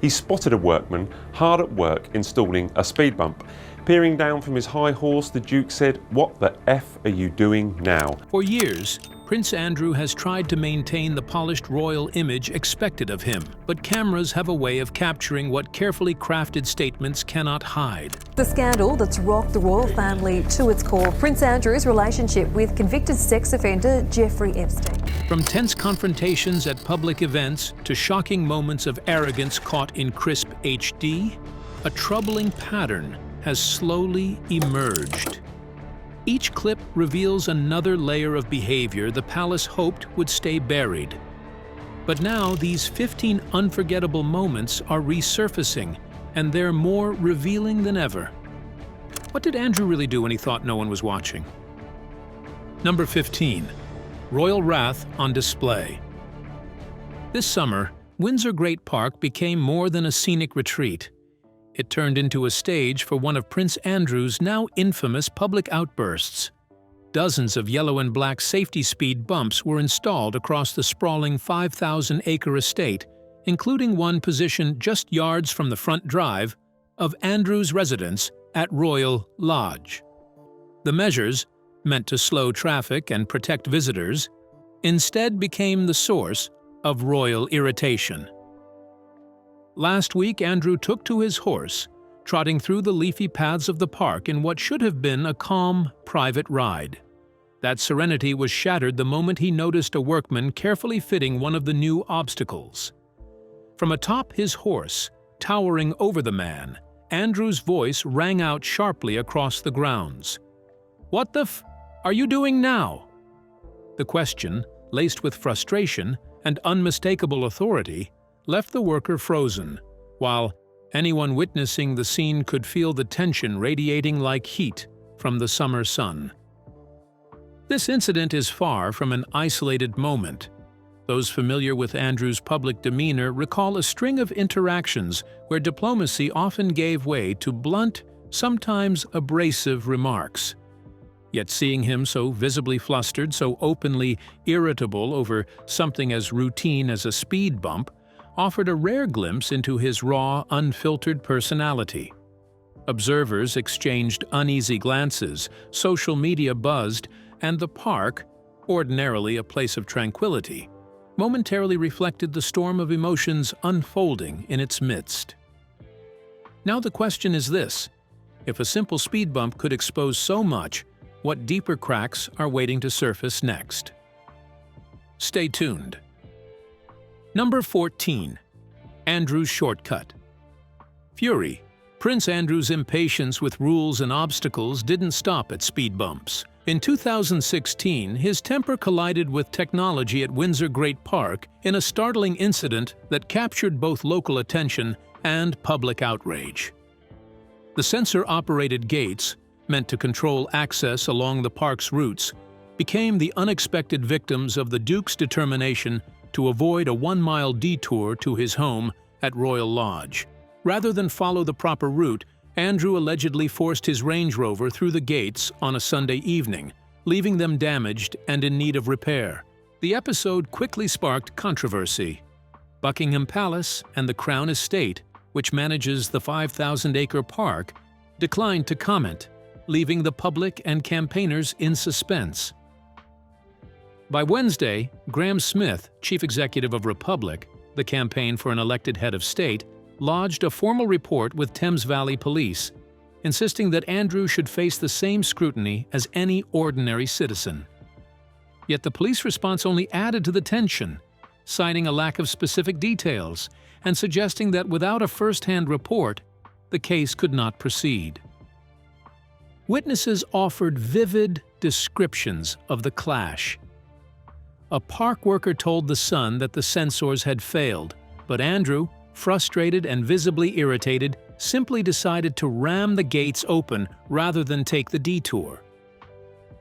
he spotted a workman hard at work installing a speed bump. Peering down from his high horse, the Duke said, "What the F are you doing now?" For years, Prince Andrew has tried to maintain the polished royal image expected of him, but cameras have a way of capturing what carefully crafted statements cannot hide. The scandal that's rocked the royal family to its core, Prince Andrew's relationship with convicted sex offender Jeffrey Epstein. From tense confrontations at public events to shocking moments of arrogance caught in crisp HD, a troubling pattern has slowly emerged. Each clip reveals another layer of behavior the palace hoped would stay buried. But now these 15 unforgettable moments are resurfacing, and they're more revealing than ever. What did Andrew really do when he thought no one was watching? Number 15. Royal Wrath on Display. This summer, Windsor Great Park became more than a scenic retreat. It turned into a stage for one of Prince Andrew's now infamous public outbursts. Dozens of yellow and black safety speed bumps were installed across the sprawling 5,000-acre estate, including one positioned just yards from the front drive of Andrew's residence at Royal Lodge. The measures, meant to slow traffic and protect visitors, instead became the source of royal irritation. Last week, Andrew took to his horse, trotting through the leafy paths of the park in what should have been a calm, private ride. That serenity was shattered the moment he noticed a workman carefully fitting one of the new obstacles. From atop his horse, towering over the man, Andrew's voice rang out sharply across the grounds. "What the f are you doing now?" The question, laced with frustration and unmistakable authority, left the worker frozen, while anyone witnessing the scene could feel the tension radiating like heat from the summer sun. This incident is far from an isolated moment. Those familiar with Andrew's public demeanor recall a string of interactions where diplomacy often gave way to blunt, sometimes abrasive remarks. Yet seeing him so visibly flustered, so openly irritable over something as routine as a speed bump, offered a rare glimpse into his raw, unfiltered personality. Observers exchanged uneasy glances, social media buzzed, and the park, ordinarily a place of tranquility, momentarily reflected the storm of emotions unfolding in its midst. Now the question is this: if a simple speed bump could expose so much, what deeper cracks are waiting to surface next? Stay tuned. Number 14. Andrew's Shortcut. Fury. Prince Andrew's impatience with rules and obstacles didn't stop at speed bumps. In 2016, his temper collided with technology at Windsor Great Park in a startling incident that captured both local attention and public outrage. The sensor-operated gates, meant to control access along the park's routes, became the unexpected victims of the Duke's determination to avoid a one-mile detour to his home at Royal Lodge. Rather than follow the proper route, Andrew allegedly forced his Range Rover through the gates on a Sunday evening, leaving them damaged and in need of repair. The episode quickly sparked controversy. Buckingham Palace and the Crown Estate, which manages the 5,000-acre park, declined to comment, leaving the public and campaigners in suspense. By Wednesday, Graham Smith, chief executive of Republic, the campaign for an elected head of state, lodged a formal report with Thames Valley Police, insisting that Andrew should face the same scrutiny as any ordinary citizen. Yet the police response only added to the tension, citing a lack of specific details and suggesting that without a first-hand report, the case could not proceed. Witnesses offered vivid descriptions of the clash. A park worker told The Sun that the sensors had failed, but Andrew, frustrated and visibly irritated, simply decided to ram the gates open rather than take the detour.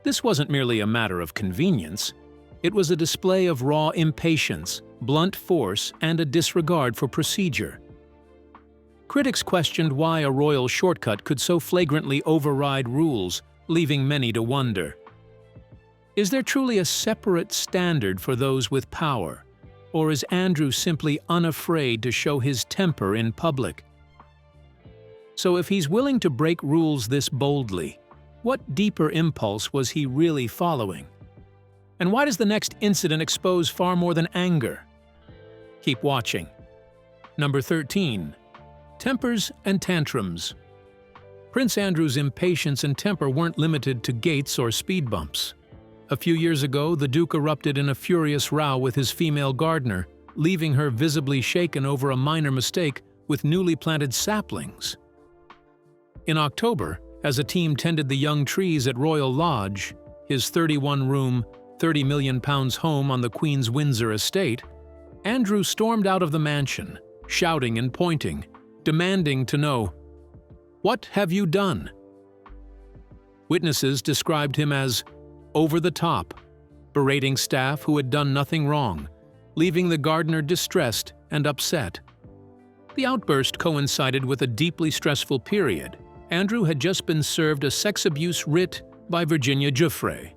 This wasn't merely a matter of convenience. It was a display of raw impatience, blunt force, and a disregard for procedure. Critics questioned why a royal shortcut could so flagrantly override rules, leaving many to wonder. Is there truly a separate standard for those with power? Or is Andrew simply unafraid to show his temper in public? So if he's willing to break rules this boldly, what deeper impulse was he really following? And why does the next incident expose far more than anger? Keep watching. Number 13. Tempers and tantrums. Prince Andrew's impatience and temper weren't limited to gates or speed bumps. A few years ago, the Duke erupted in a furious row with his female gardener, leaving her visibly shaken over a minor mistake with newly planted saplings. In October, as a team tended the young trees at Royal Lodge, his 31-room, £30 million home on the Queen's Windsor estate, Andrew stormed out of the mansion, shouting and pointing, demanding to know, "What have you done?" Witnesses described him as over the top, berating staff who had done nothing wrong, leaving the gardener distressed and upset. The outburst coincided with a deeply stressful period. Andrew had just been served a sex abuse writ by Virginia Giuffre,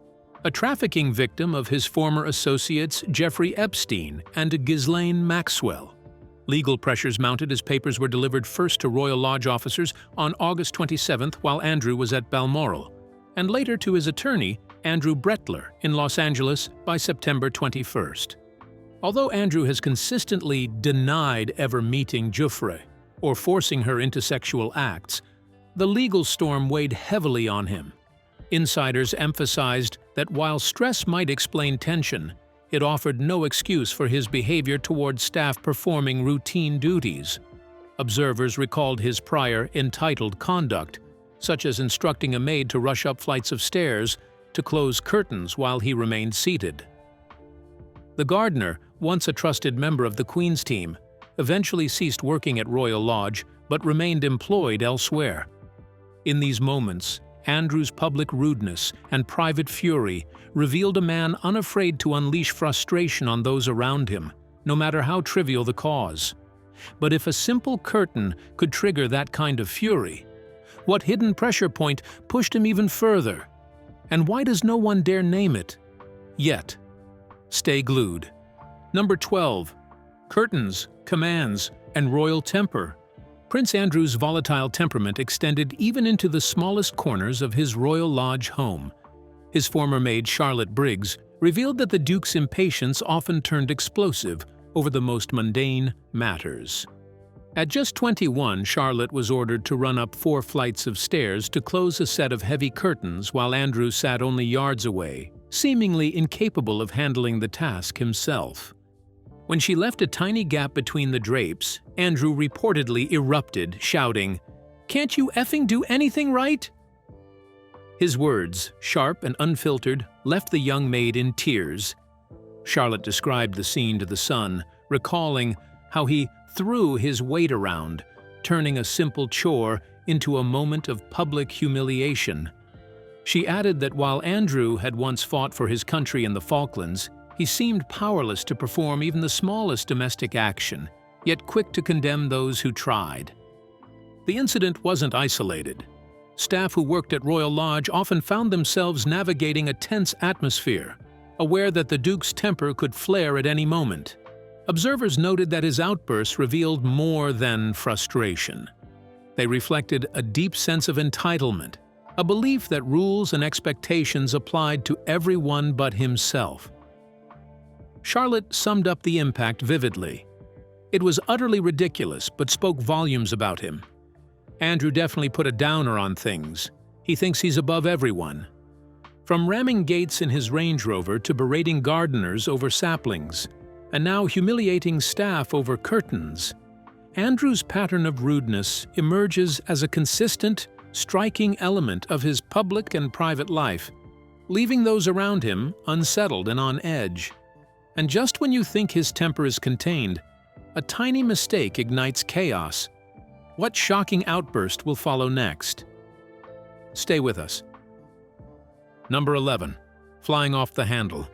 a trafficking victim of his former associates Jeffrey Epstein and Ghislaine Maxwell. Legal pressures mounted as papers were delivered first to Royal Lodge officers on August 27th while Andrew was at Balmoral, and later to his attorney, Andrew Brettler, in Los Angeles by September 21st. Although Andrew has consistently denied ever meeting Giuffre or forcing her into sexual acts, the legal storm weighed heavily on him. Insiders emphasized that while stress might explain tension, it offered no excuse for his behavior toward staff performing routine duties. Observers recalled his prior entitled conduct, such as instructing a maid to rush up flights of stairs to close curtains while he remained seated. The gardener, once a trusted member of the Queen's team, eventually ceased working at Royal Lodge but remained employed elsewhere. In these moments, Andrew's public rudeness and private fury revealed a man unafraid to unleash frustration on those around him, no matter how trivial the cause. But if a simple curtain could trigger that kind of fury, what hidden pressure point pushed him even further? And why does no one dare name it? Yet. Stay glued. Number 12. Curtains, commands, and royal temper. Prince Andrew's volatile temperament extended even into the smallest corners of his Royal Lodge home. His former maid, Charlotte Briggs, revealed that the Duke's impatience often turned explosive over the most mundane matters. At just 21, Charlotte was ordered to run up 4 flights of stairs to close a set of heavy curtains while Andrew sat only yards away, seemingly incapable of handling the task himself. When she left a tiny gap between the drapes, Andrew reportedly erupted, shouting, "Can't you effing do anything right?" His words, sharp and unfiltered, left the young maid in tears. Charlotte described the scene to The Sun, recalling how he threw his weight around, turning a simple chore into a moment of public humiliation. She added that while Andrew had once fought for his country in the Falklands, he seemed powerless to perform even the smallest domestic action, yet quick to condemn those who tried. The incident wasn't isolated. Staff who worked at Royal Lodge often found themselves navigating a tense atmosphere, aware that the Duke's temper could flare at any moment. Observers noted that his outbursts revealed more than frustration. They reflected a deep sense of entitlement, a belief that rules and expectations applied to everyone but himself. Charlotte summed up the impact vividly. It was utterly ridiculous, but spoke volumes about him. Andrew definitely put a downer on things. He thinks he's above everyone. From ramming gates in his Range Rover to berating gardeners over saplings, and now humiliating staff over curtains, Andrew's pattern of rudeness emerges as a consistent, striking element of his public and private life, leaving those around him unsettled and on edge. And just when you think his temper is contained, a tiny mistake ignites chaos. What shocking outburst will follow next? Stay with us. Number 11. Flying off the handle.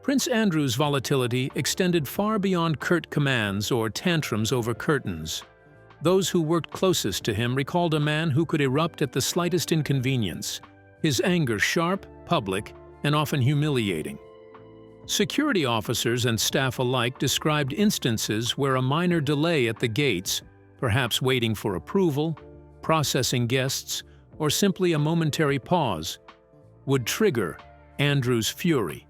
Prince Andrew's volatility extended far beyond curt commands or tantrums over curtains. Those who worked closest to him recalled a man who could erupt at the slightest inconvenience, his anger sharp, public, and often humiliating. Security officers and staff alike described instances where a minor delay at the gates, perhaps waiting for approval, processing guests, or simply a momentary pause, would trigger Andrew's fury.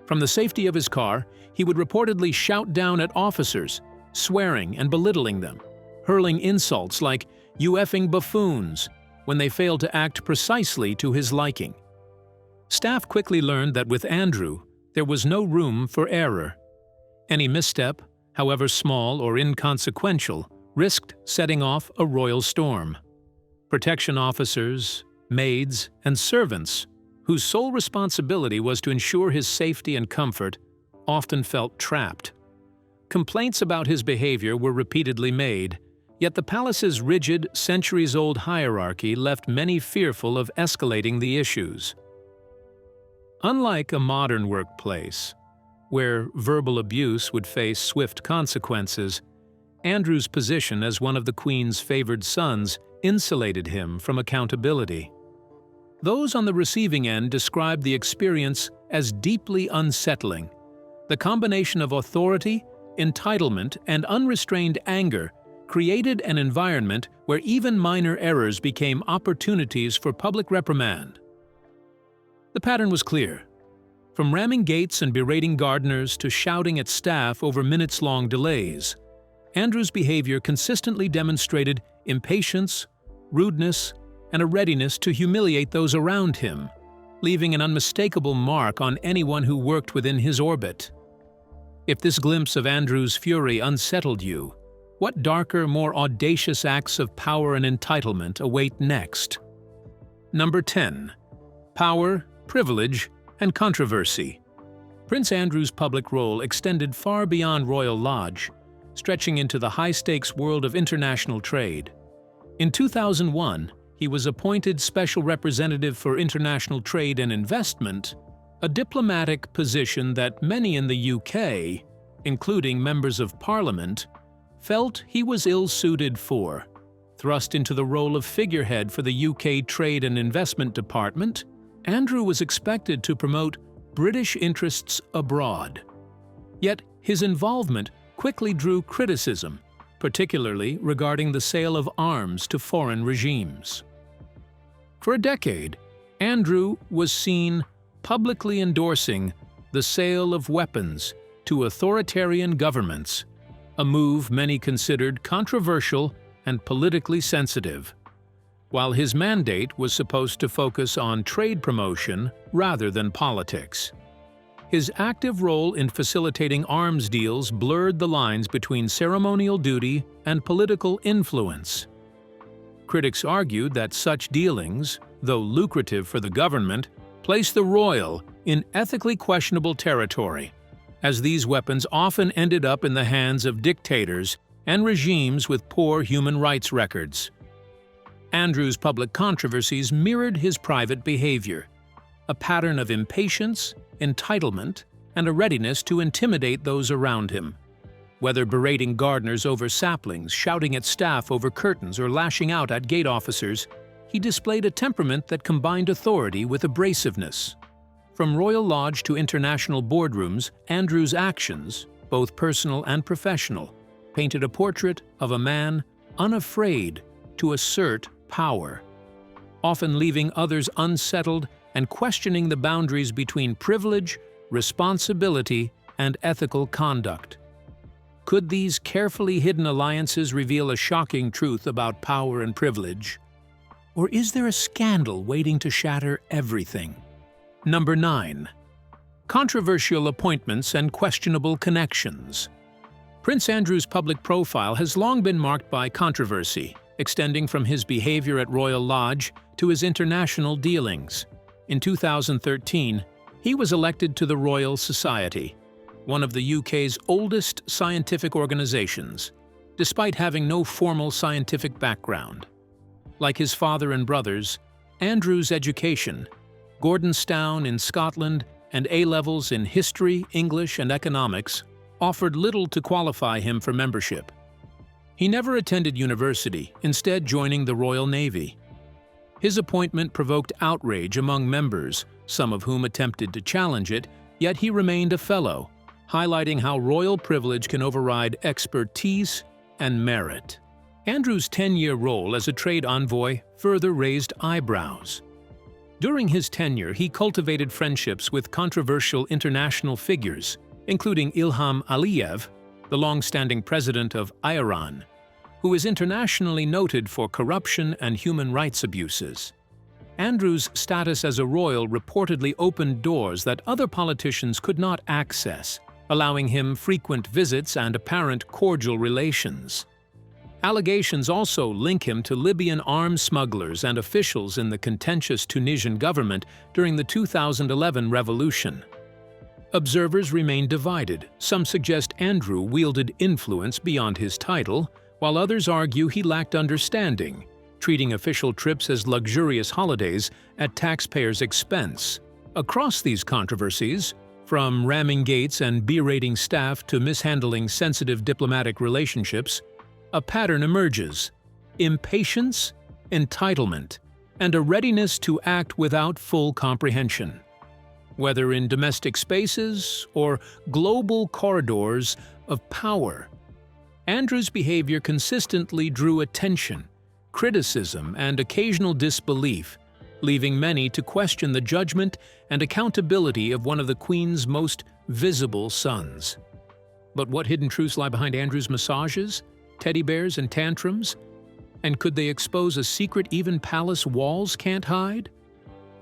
From the safety of his car, he would reportedly shout down at officers, swearing and belittling them, hurling insults like "you effing buffoons" when they failed to act precisely to his liking. Staff quickly learned that with Andrew, there was no room for error. Any misstep, however small or inconsequential, risked setting off a royal storm. Protection officers, maids, and servants, whose sole responsibility was to ensure his safety and comfort, often felt trapped. Complaints about his behavior were repeatedly made, yet the palace's rigid, centuries-old hierarchy left many fearful of escalating the issues. Unlike a modern workplace, where verbal abuse would face swift consequences, Andrew's position as one of the Queen's favored sons insulated him from accountability. Those on the receiving end described the experience as deeply unsettling. The combination of authority, entitlement, and unrestrained anger created an environment where even minor errors became opportunities for public reprimand. The pattern was clear. From ramming gates and berating gardeners to shouting at staff over minutes-long delays, Andrew's behavior consistently demonstrated impatience, rudeness, and a readiness to humiliate those around him, leaving an unmistakable mark on anyone who worked within his orbit. If this glimpse of Andrew's fury unsettled you, what darker, more audacious acts of power and entitlement await next? Number 10. Power, privilege, and controversy. Prince Andrew's public role extended far beyond Royal Lodge, stretching into the high-stakes world of international trade. In 2001, he was appointed Special Representative for International Trade and Investment, a diplomatic position that many in the UK, including members of Parliament, felt he was ill-suited for. Thrust into the role of figurehead for the UK Trade and Investment Department, Andrew was expected to promote British interests abroad. Yet his involvement quickly drew criticism, particularly regarding the sale of arms to foreign regimes. For a decade, Andrew was seen publicly endorsing the sale of weapons to authoritarian governments, a move many considered controversial and politically sensitive. While his mandate was supposed to focus on trade promotion rather than politics. His active role in facilitating arms deals blurred the lines between ceremonial duty and political influence. Critics argued that such dealings, though lucrative for the government, placed the royal in ethically questionable territory, as these weapons often ended up in the hands of dictators and regimes with poor human rights records. Andrew's public controversies mirrored his private behavior, a pattern of impatience, entitlement, and a readiness to intimidate those around him. Whether berating gardeners over saplings, shouting at staff over curtains, or lashing out at gate officers, he displayed a temperament that combined authority with abrasiveness. From Royal Lodge to international boardrooms, Andrew's actions, both personal and professional, painted a portrait of a man unafraid to assert power, often leaving others unsettled and questioning the boundaries between privilege, responsibility, and ethical conduct. Could these carefully hidden alliances reveal a shocking truth about power and privilege? Or is there a scandal waiting to shatter everything? Number 9. Controversial appointments and questionable connections. Prince Andrew's public profile has long been marked by controversy, extending from his behavior at Royal Lodge to his international dealings. In 2013, he was elected to the Royal Society, one of the UK's oldest scientific organizations, despite having no formal scientific background. Like his father and brothers, Andrew's education, Gordonstown in Scotland and A-levels in history, English, and economics, offered little to qualify him for membership. He never attended university, instead joining the Royal Navy. His appointment provoked outrage among members, some of whom attempted to challenge it, yet he remained a fellow, highlighting how royal privilege can override expertise and merit. Andrew's 10-year role as a trade envoy further raised eyebrows. During his tenure, he cultivated friendships with controversial international figures, including Ilham Aliyev, the long-standing president of Iran, who is internationally noted for corruption and human rights abuses. Andrew's status as a royal reportedly opened doors that other politicians could not access, allowing him frequent visits and apparent cordial relations. Allegations also link him to Libyan arms smugglers and officials in the contentious Tunisian government during the 2011 revolution. Observers remain divided. Some suggest Andrew wielded influence beyond his title, while others argue he lacked understanding, treating official trips as luxurious holidays at taxpayers' expense. Across these controversies, from ramming gates and berating staff to mishandling sensitive diplomatic relationships, a pattern emerges: impatience, entitlement, and a readiness to act without full comprehension. Whether in domestic spaces or global corridors of power, Andrew's behavior consistently drew attention, criticism, and occasional disbelief, leaving many to question the judgment and accountability of one of the Queen's most visible sons. But what hidden truths lie behind Andrew's massages, teddy bears, and tantrums? And could they expose a secret even palace walls can't hide?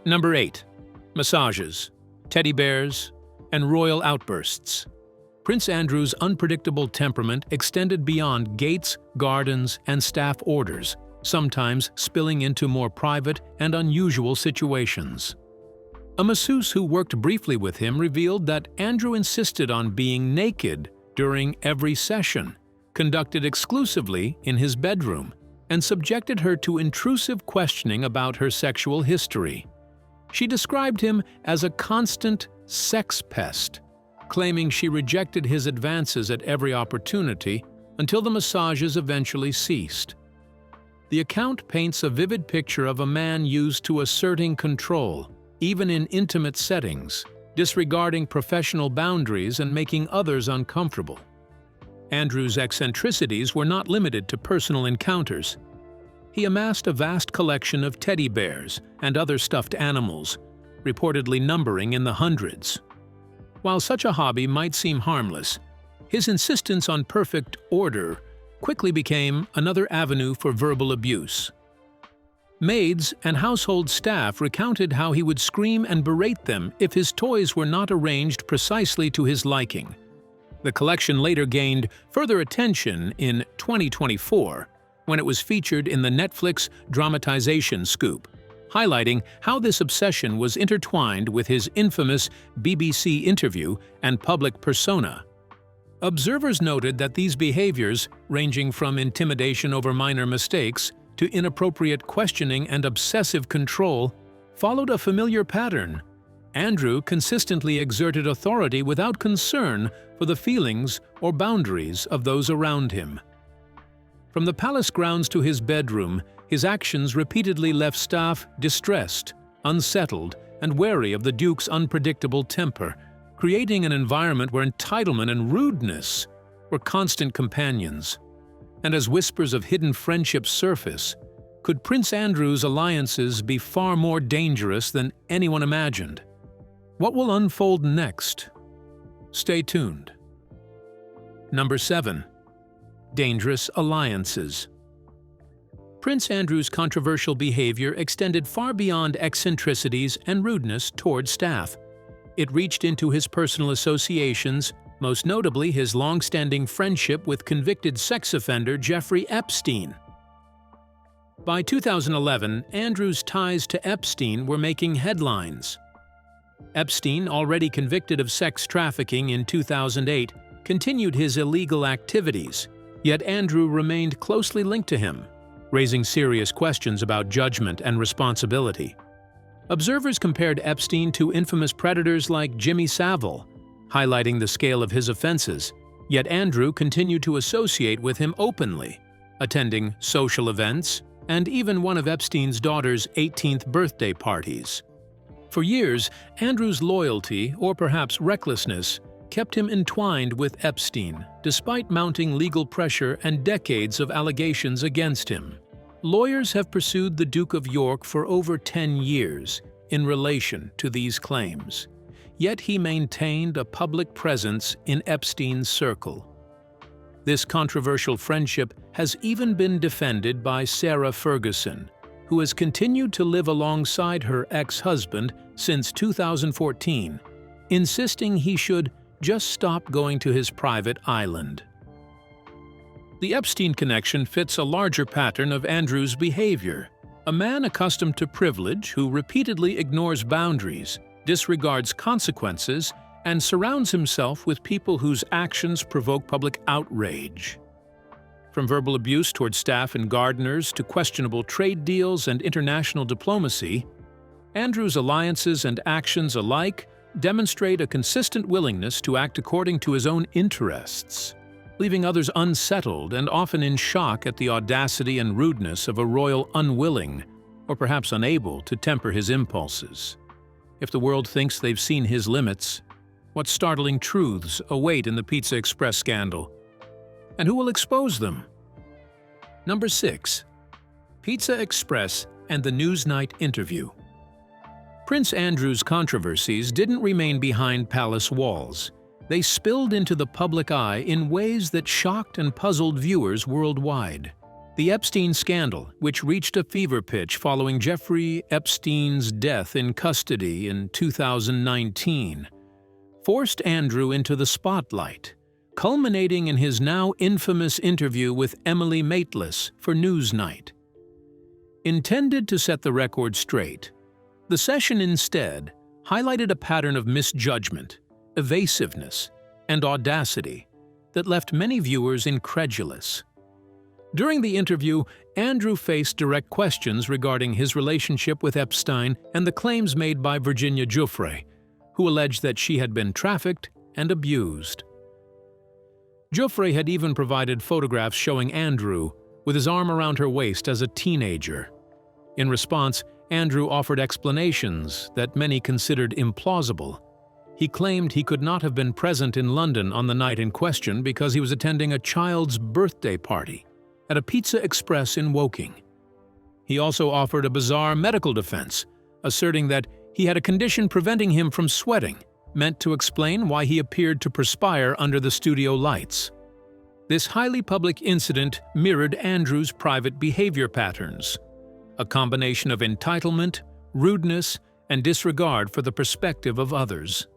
Number 8. Massages, teddy bears, and royal outbursts. Prince Andrew's unpredictable temperament extended beyond gates, gardens, and staff orders, sometimes spilling into more private and unusual situations. A masseuse who worked briefly with him revealed that Andrew insisted on being naked during every session, conducted exclusively in his bedroom, and subjected her to intrusive questioning about her sexual history. She described him as a constant sex pest, claiming she rejected his advances at every opportunity until the massages eventually ceased. The account paints a vivid picture of a man used to asserting control, even in intimate settings, disregarding professional boundaries and making others uncomfortable. Andrew's eccentricities were not limited to personal encounters. He amassed a vast collection of teddy bears and other stuffed animals, reportedly numbering in the hundreds. While such a hobby might seem harmless, his insistence on perfect order quickly became another avenue for verbal abuse. Maids and household staff recounted how he would scream and berate them if his toys were not arranged precisely to his liking. The collection later gained further attention in 2024, when it was featured in the Netflix dramatization Scoop, highlighting how this obsession was intertwined with his infamous BBC interview and public persona. Observers noted that these behaviors, ranging from intimidation over minor mistakes to inappropriate questioning and obsessive control, followed a familiar pattern. Andrew consistently exerted authority without concern for the feelings or boundaries of those around him. From the palace grounds to his bedroom, his actions repeatedly left staff distressed, unsettled, and wary of the Duke's unpredictable temper, creating an environment where entitlement and rudeness were constant companions. And as whispers of hidden friendship surface, could Prince Andrew's alliances be far more dangerous than anyone imagined? What will unfold next? Stay tuned. Number 7. Dangerous alliances. Prince Andrew's controversial behavior extended far beyond eccentricities and rudeness toward staff. It reached into his personal associations, most notably his long-standing friendship with convicted sex offender Jeffrey Epstein. By 2011, Andrew's ties to Epstein were making headlines. Epstein, already convicted of sex trafficking in 2008, continued his illegal activities, yet Andrew remained closely linked to him, raising serious questions about judgment and responsibility. Observers compared Epstein to infamous predators like Jimmy Savile, highlighting the scale of his offenses, yet Andrew continued to associate with him openly, attending social events and even one of Epstein's daughter's 18th birthday parties. For years, Andrew's loyalty, or perhaps recklessness, kept him entwined with Epstein, despite mounting legal pressure and decades of allegations against him. Lawyers have pursued the Duke of York for over 10 years in relation to these claims, yet he maintained a public presence in Epstein's circle. This controversial friendship has even been defended by Sarah Ferguson, who has continued to live alongside her ex-husband since 2014, insisting he should just stop going to his private island. The Epstein connection fits a larger pattern of Andrew's behavior, a man accustomed to privilege who repeatedly ignores boundaries, disregards consequences, and surrounds himself with people whose actions provoke public outrage. From verbal abuse toward staff and gardeners to questionable trade deals and international diplomacy, Andrew's alliances and actions alike demonstrate a consistent willingness to act according to his own interests, leaving others unsettled and often in shock at the audacity and rudeness of a royal unwilling, or perhaps unable, to temper his impulses. If the world thinks they've seen his limits, what startling truths await in the Pizza Express scandal? And who will expose them? Number 6. Pizza Express and the Newsnight interview. Prince Andrew's controversies didn't remain behind palace walls. They spilled into the public eye in ways that shocked and puzzled viewers worldwide. The Epstein scandal, which reached a fever pitch following Jeffrey Epstein's death in custody in 2019, forced Andrew into the spotlight, culminating in his now infamous interview with Emily Maitlis for Newsnight. Intended to set the record straight, the session instead highlighted a pattern of misjudgment, evasiveness, and audacity that left many viewers incredulous. During the interview, Andrew faced direct questions regarding his relationship with Epstein and the claims made by Virginia Giuffre, who alleged that she had been trafficked and abused. Giuffre had even provided photographs showing Andrew with his arm around her waist as a teenager. In response, Andrew offered explanations that many considered implausible. He claimed he could not have been present in London on the night in question because he was attending a child's birthday party at a Pizza Express in Woking. He also offered a bizarre medical defense, asserting that he had a condition preventing him from sweating, meant to explain why he appeared to perspire under the studio lights. This highly public incident mirrored Andrew's private behavior patterns, a combination of entitlement, rudeness, and disregard for the perspective of others.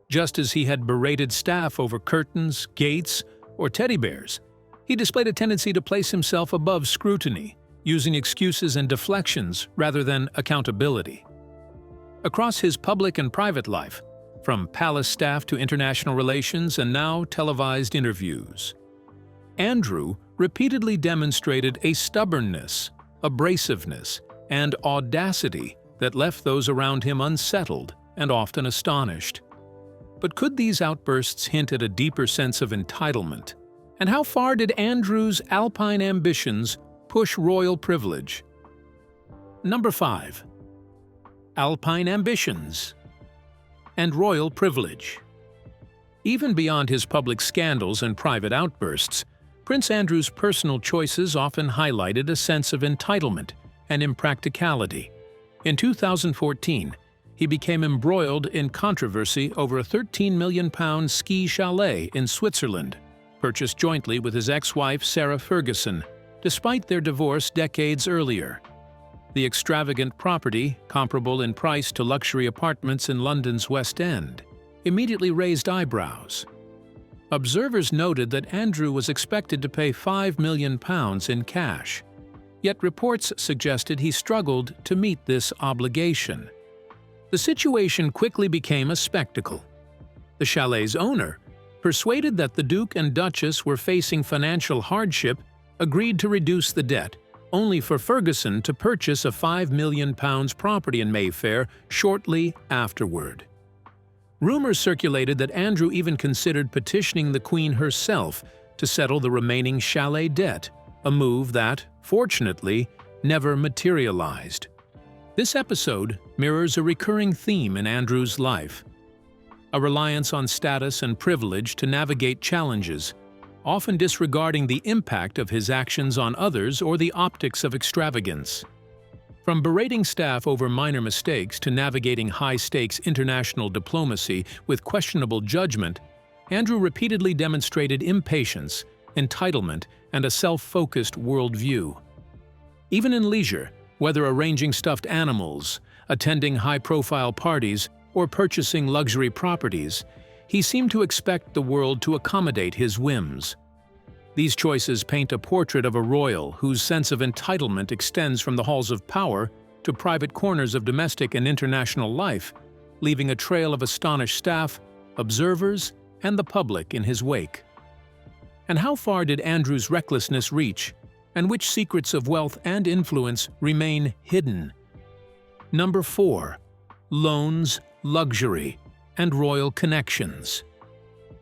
Just as he had berated staff over curtains, gates, or teddy bears, he displayed a tendency to place himself above scrutiny, using excuses and deflections rather than accountability. Across his public and private life, from palace staff to international relations and now televised interviews, Andrew repeatedly demonstrated a stubbornness, abrasiveness, and audacity that left those around him unsettled and often astonished. But could these outbursts hint at a deeper sense of entitlement? And how far did Andrew's Alpine ambitions push royal privilege? Number 5. Alpine ambitions and royal privilege. Even beyond his public scandals and private outbursts, Prince Andrew's personal choices often highlighted a sense of entitlement and impracticality. In 2014, he became embroiled in controversy over a £13 million ski chalet in Switzerland, purchased jointly with his ex-wife Sarah Ferguson, despite their divorce decades earlier. The extravagant property, comparable in price to luxury apartments in London's West End, immediately raised eyebrows. Observers noted that Andrew was expected to pay £5 million in cash, yet reports suggested he struggled to meet this obligation. The situation quickly became a spectacle. The chalet's owner, persuaded that the Duke and Duchess were facing financial hardship, agreed to reduce the debt, only for Ferguson to purchase a £5 million property in Mayfair shortly afterward. Rumors circulated that Andrew even considered petitioning the Queen herself to settle the remaining chalet debt, a move that, fortunately, never materialized. This episode mirrors a recurring theme in Andrew's life: a reliance on status and privilege to navigate challenges, often disregarding the impact of his actions on others or the optics of extravagance. From berating staff over minor mistakes to navigating high-stakes international diplomacy with questionable judgment, Andrew repeatedly demonstrated impatience, entitlement, and a self-focused worldview. Even in leisure, whether arranging stuffed animals, attending high-profile parties, or purchasing luxury properties, he seemed to expect the world to accommodate his whims. These choices paint a portrait of a royal whose sense of entitlement extends from the halls of power to private corners of domestic and international life, leaving a trail of astonished staff, observers, and the public in his wake. And how far did Andrew's recklessness reach, and which secrets of wealth and influence remain hidden? Number 4. Loans, luxury, and royal connections.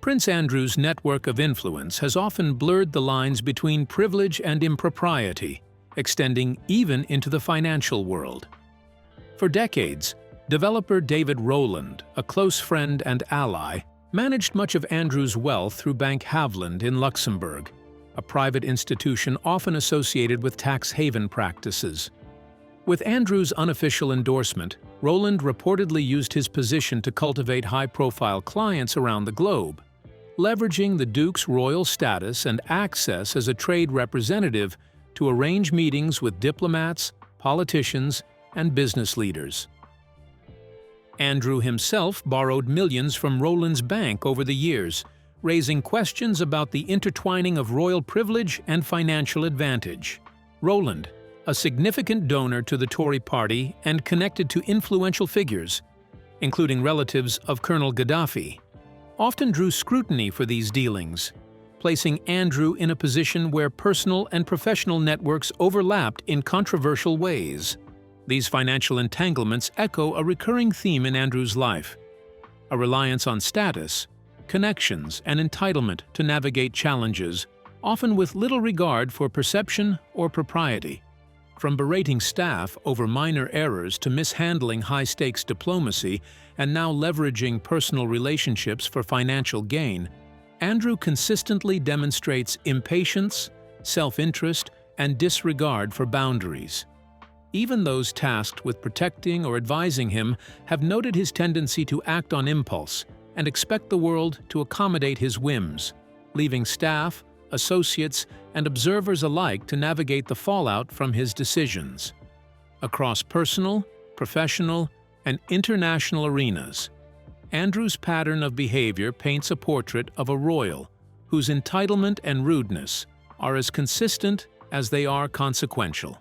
Prince Andrew's network of influence has often blurred the lines between privilege and impropriety, extending even into the financial world. For decades, developer David Rowland, a close friend and ally, managed much of Andrew's wealth through Bank Haveland in Luxembourg, a private institution often associated with tax haven practices. With Andrew's unofficial endorsement, Rowland reportedly used his position to cultivate high-profile clients around the globe, leveraging the Duke's royal status and access as a trade representative to arrange meetings with diplomats, politicians, and business leaders. Andrew himself borrowed millions from Rowland's bank over the years, raising questions about the intertwining of royal privilege and financial advantage. Rowland, a significant donor to the Tory party and connected to influential figures, including relatives of Colonel Gaddafi, often drew scrutiny for these dealings, placing Andrew in a position where personal and professional networks overlapped in controversial ways. These financial entanglements echo a recurring theme in Andrew's life: a reliance on status, connections, and entitlement to navigate challenges, often with little regard for perception or propriety. From berating staff over minor errors to mishandling high-stakes diplomacy and now leveraging personal relationships for financial gain, Andrew consistently demonstrates impatience, self-interest, and disregard for boundaries. Even those tasked with protecting or advising him have noted his tendency to act on impulse and expect the world to accommodate his whims, leaving staff, associates, and observers alike to navigate the fallout from his decisions. Across personal, professional, and international arenas, Andrew's pattern of behavior paints a portrait of a royal whose entitlement and rudeness are as consistent as they are consequential.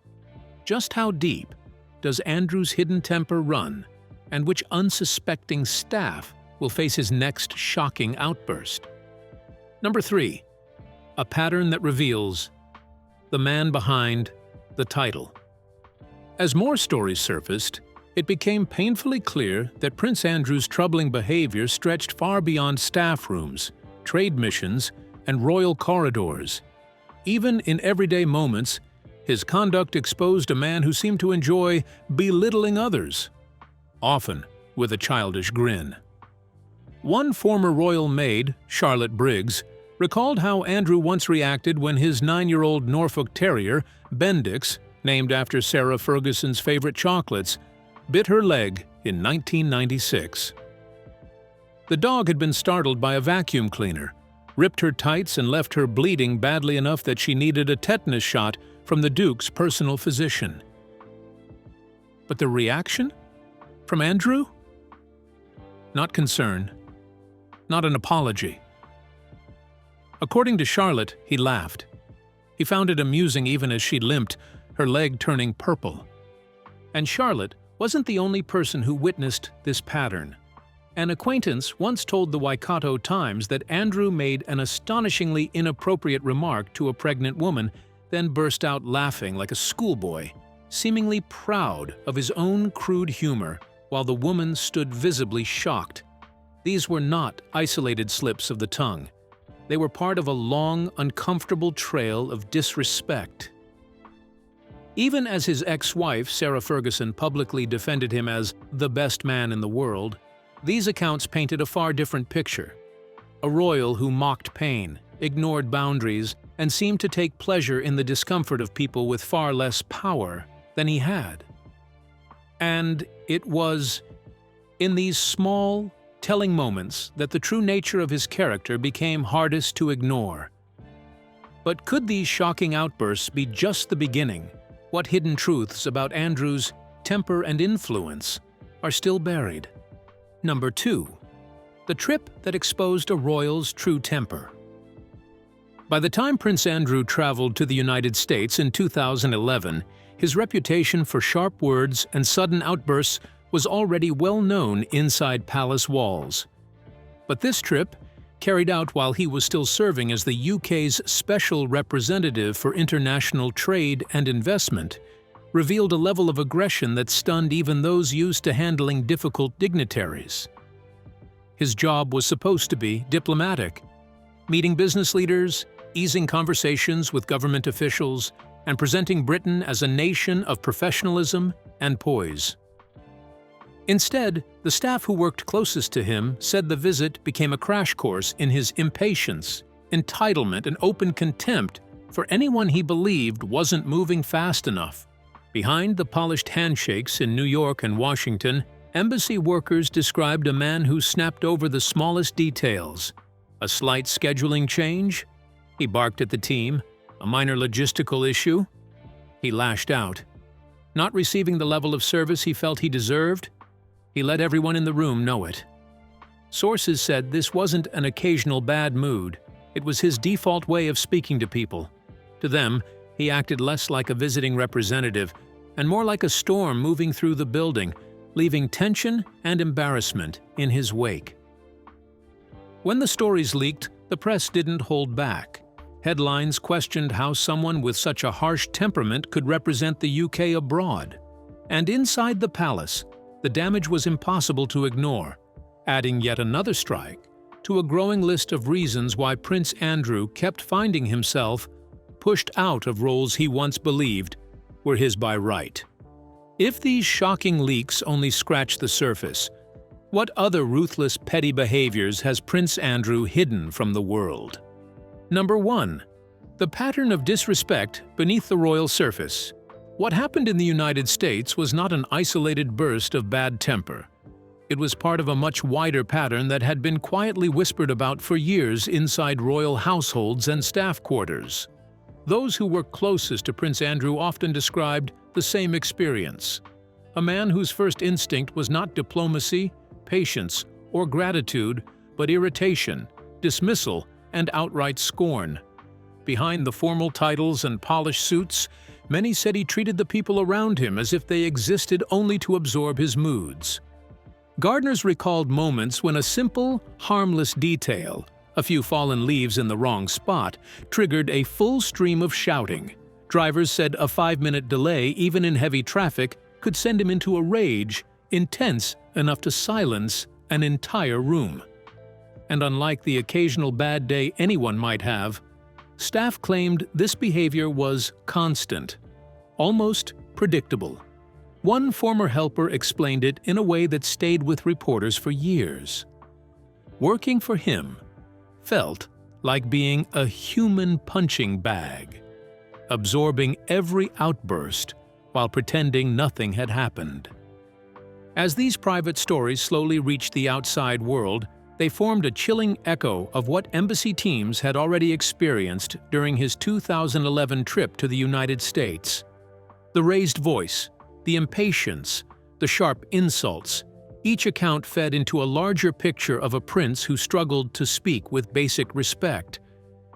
Just how deep does Andrew's hidden temper run, and which unsuspecting staff will face his next shocking outburst? Number 3. A pattern that reveals the man behind the title. As more stories surfaced, it became painfully clear that Prince Andrew's troubling behavior stretched far beyond staff rooms, trade missions, and royal corridors. Even in everyday moments, his conduct exposed a man who seemed to enjoy belittling others, often with a childish grin. One former royal maid, Charlotte Briggs, recalled how Andrew once reacted when his 9-year-old Norfolk Terrier, Bendix, named after Sarah Ferguson's favorite chocolates, bit her leg in 1996. The dog had been startled by a vacuum cleaner, ripped her tights, and left her bleeding badly enough that she needed a tetanus shot from the Duke's personal physician. But the reaction from Andrew? Not concern, not an apology. According to Charlotte, he laughed. He found it amusing even as she limped, her leg turning purple. And Charlotte wasn't the only person who witnessed this pattern. An acquaintance once told the Waikato Times that Andrew made an astonishingly inappropriate remark to a pregnant woman, then burst out laughing like a schoolboy, seemingly proud of his own crude humor, while the woman stood visibly shocked. These were not isolated slips of the tongue. They were part of a long, uncomfortable trail of disrespect. Even as his ex-wife, Sarah Ferguson, publicly defended him as the best man in the world, these accounts painted a far different picture. A royal who mocked pain, ignored boundaries, and seemed to take pleasure in the discomfort of people with far less power than he had. And it was in these small, telling moments that the true nature of his character became hardest to ignore. But could these shocking outbursts be just the beginning? What hidden truths about Andrew's temper and influence are still buried? Number 2. The trip that exposed a royal's true temper. By the time Prince Andrew traveled to the United States in 2011, his reputation for sharp words and sudden outbursts was already well known inside palace walls. But this trip, carried out while he was still serving as the UK's Special Representative for International Trade and Investment, revealed a level of aggression that stunned even those used to handling difficult dignitaries. His job was supposed to be diplomatic, meeting business leaders, easing conversations with government officials, and presenting Britain as a nation of professionalism and poise. Instead, the staff who worked closest to him said the visit became a crash course in his impatience, entitlement, and open contempt for anyone he believed wasn't moving fast enough. Behind the polished handshakes in New York and Washington, embassy workers described a man who snapped over the smallest details. A slight scheduling change? He barked at the team. A minor logistical issue? He lashed out. Not receiving the level of service he felt he deserved? He let everyone in the room know it. Sources said this wasn't an occasional bad mood. It was his default way of speaking to people. To them, he acted less like a visiting representative and more like a storm moving through the building, leaving tension and embarrassment in his wake. When the stories leaked, the press didn't hold back. Headlines questioned how someone with such a harsh temperament could represent the UK abroad. And inside the palace, the damage was impossible to ignore, adding yet another strike to a growing list of reasons why Prince Andrew kept finding himself pushed out of roles he once believed were his by right. If these shocking leaks only scratch the surface, what other ruthless petty behaviors has Prince Andrew hidden from the world? Number 1. The pattern of disrespect beneath the royal surface. What happened in the United States was not an isolated burst of bad temper. It was part of a much wider pattern that had been quietly whispered about for years inside royal households and staff quarters. Those who were closest to Prince Andrew often described the same experience. A man whose first instinct was not diplomacy, patience, or gratitude, but irritation, dismissal, and outright scorn. Behind the formal titles and polished suits, many said he treated the people around him as if they existed only to absorb his moods. Gardeners recalled moments when a simple, harmless detail, a few fallen leaves in the wrong spot, triggered a full stream of shouting. Drivers said a 5-minute delay, even in heavy traffic, could send him into a rage, intense enough to silence an entire room. And unlike the occasional bad day anyone might have, staff claimed this behavior was constant, almost predictable. One former helper explained it in a way that stayed with reporters for years. Working for him felt like being a human punching bag, absorbing every outburst while pretending nothing had happened. As these private stories slowly reached the outside world, they formed a chilling echo of what embassy teams had already experienced during his 2011 trip to the United States. The raised voice, the impatience, the sharp insults, each account fed into a larger picture of a prince who struggled to speak with basic respect.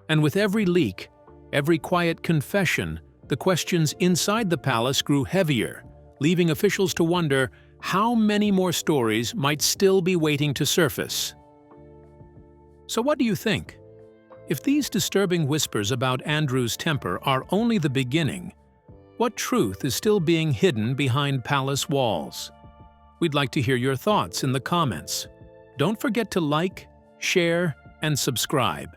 And with every leak, every quiet confession, the questions inside the palace grew heavier, leaving officials to wonder how many more stories might still be waiting to surface. So what do you think? If these disturbing whispers about Andrew's temper are only the beginning, what truth is still being hidden behind palace walls? We'd like to hear your thoughts in the comments. Don't forget to like, share, and subscribe.